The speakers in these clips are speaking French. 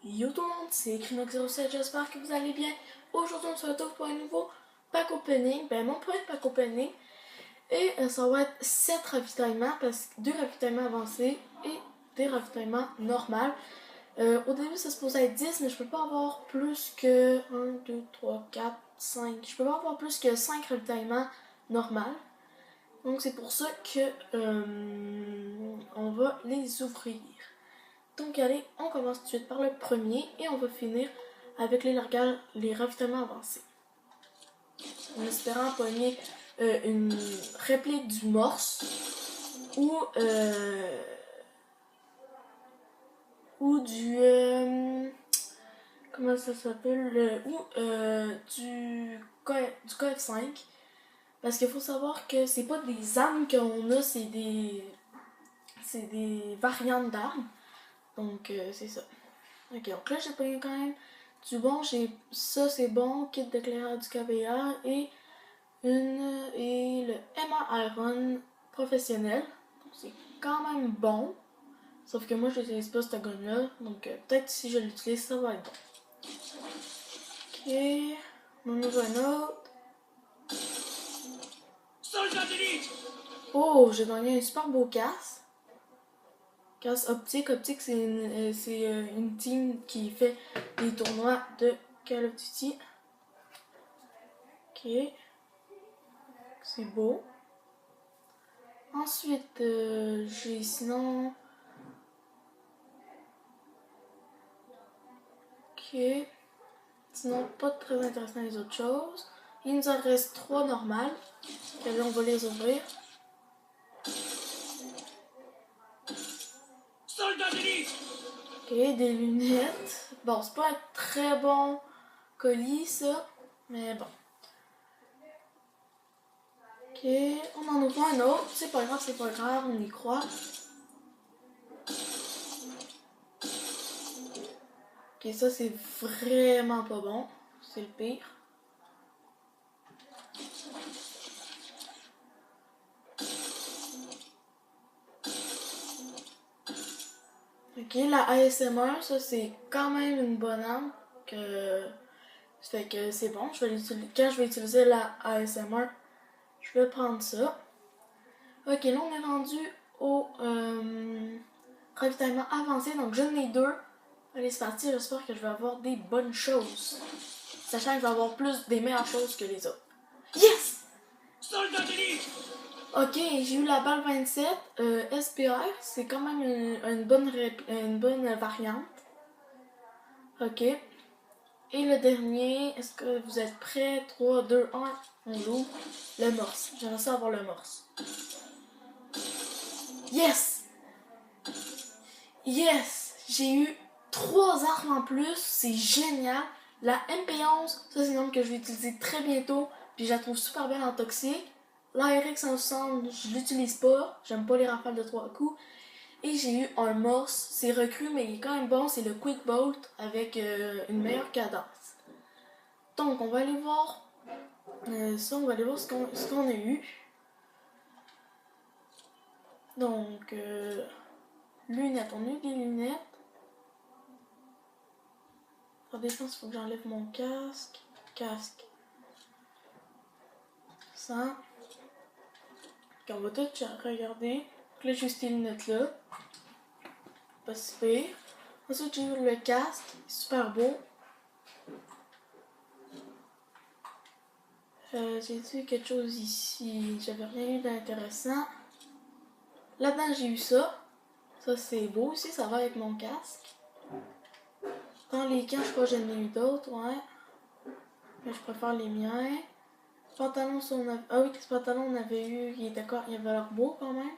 Yo tout le monde, c'est Crinox07, j'espère que vous allez bien. Aujourd'hui, on se retrouve pour un nouveau pack opening, mon premier pack opening. Et ça va être 7 ravitaillements, parce que 2 ravitaillements avancés et des ravitaillements normaux. Au début, ça se posait être 10, mais je peux pas avoir plus que 1, 2, 3, 4, 5. Je peux pas avoir plus que 5 ravitaillements normaux. Donc c'est pour ça que on va les ouvrir. Donc allez, on commence tout de suite par le premier et on va finir avec les ravitaillements avancés. En espérant pogner une réplique du morse ou du comment ça s'appelle du KF5, parce qu'il faut savoir que c'est pas des armes qu'on a, c'est des variantes d'armes. Donc, c'est ça. Ok, donc là, j'ai pogné quand même du bon. Ça, c'est bon. Kit d'éclairage du KBA et le MR Iron professionnel. Donc, c'est quand même bon. Sauf que moi, je n'utilise pas ce gun-là. Donc, peut-être si je l'utilise, ça va être bon. Ok. On ouvre un autre. Oh, j'ai gagné un super beau casse. Casse optique. Optique, c'est une team qui fait des tournois de Call of Duty. Ok. C'est beau. Ensuite, j'ai sinon... Ok. Sinon, pas très intéressant les autres choses. Il nous en reste 3 normales. Et là, on va les ouvrir. Ok, des lunettes. Bon, c'est pas un très bon colis, ça. Mais bon. Ok, on en ouvre un autre. C'est pas grave, on y croit. Ok, ça c'est vraiment pas bon. C'est le pire. Ok, la ASMR, ça c'est quand même une bonne arme. Ça fait que c'est bon. Quand je vais utiliser la ASMR, je vais prendre ça. Ok, là on est rendu au ravitaillement avancé. Donc j'en ai 2. Allez, c'est parti. J'espère que je vais avoir des bonnes choses. Sachant que je vais avoir des meilleures choses que les autres. Yes! Ok, j'ai eu la balle 27. SPR, c'est quand même une bonne variante. Ok. Et le dernier, est-ce que vous êtes prêts? 3, 2, 1, on l'ouvre. Le morse. J'aimerais ça avoir le morse. Yes! Yes! J'ai eu 3 armes en plus. C'est génial. La MP11, ça c'est une arme que je vais utiliser très bientôt. Puis je la trouve super belle en toxique. La RX 160, je l'utilise pas. J'aime pas les rafales de 3 coups. Et j'ai eu un morse. C'est recru, mais il est quand même bon. C'est le Quick Bolt avec une meilleure cadence. Donc, on va aller voir ça. On va aller voir ce qu'on a eu. Donc, lunettes. On a eu des lunettes. Attendez, je pense qu'il faut que j'enlève mon casque. Casque. Ça. On va tout regarder. Donc là, j'ai ces lunettes-là. Pas si pire. Ensuite, j'ai eu le casque. Super beau. J'ai eu quelque chose ici. J'avais rien eu d'intéressant. Là-dedans, j'ai eu ça. Ça, c'est beau aussi. Ça va avec mon casque. Dans les camps, je crois que j'en ai eu d'autres, ouais. Mais je préfère les miens. Pantalons, ah oui, ce pantalon, on avait eu. Il avait l'air beau quand même.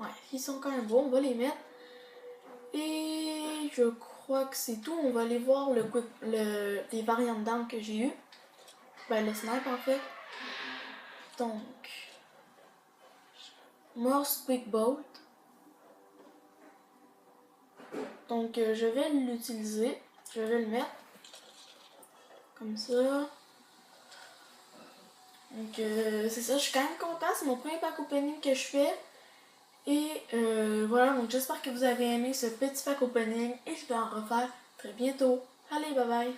Ouais, ils sont quand même beaux. On va les mettre. Et je crois que c'est tout. On va aller voir les variantes d'armes que j'ai eu. Le snipe en fait. Donc, Morse Quick Bolt. Donc, je vais l'utiliser. Je vais le mettre. Comme ça. Donc, c'est ça. Je suis quand même contente. C'est mon premier pack opening que je fais. Et voilà. Donc, j'espère que vous avez aimé ce petit pack opening. Et je vais en refaire très bientôt. Allez, bye bye!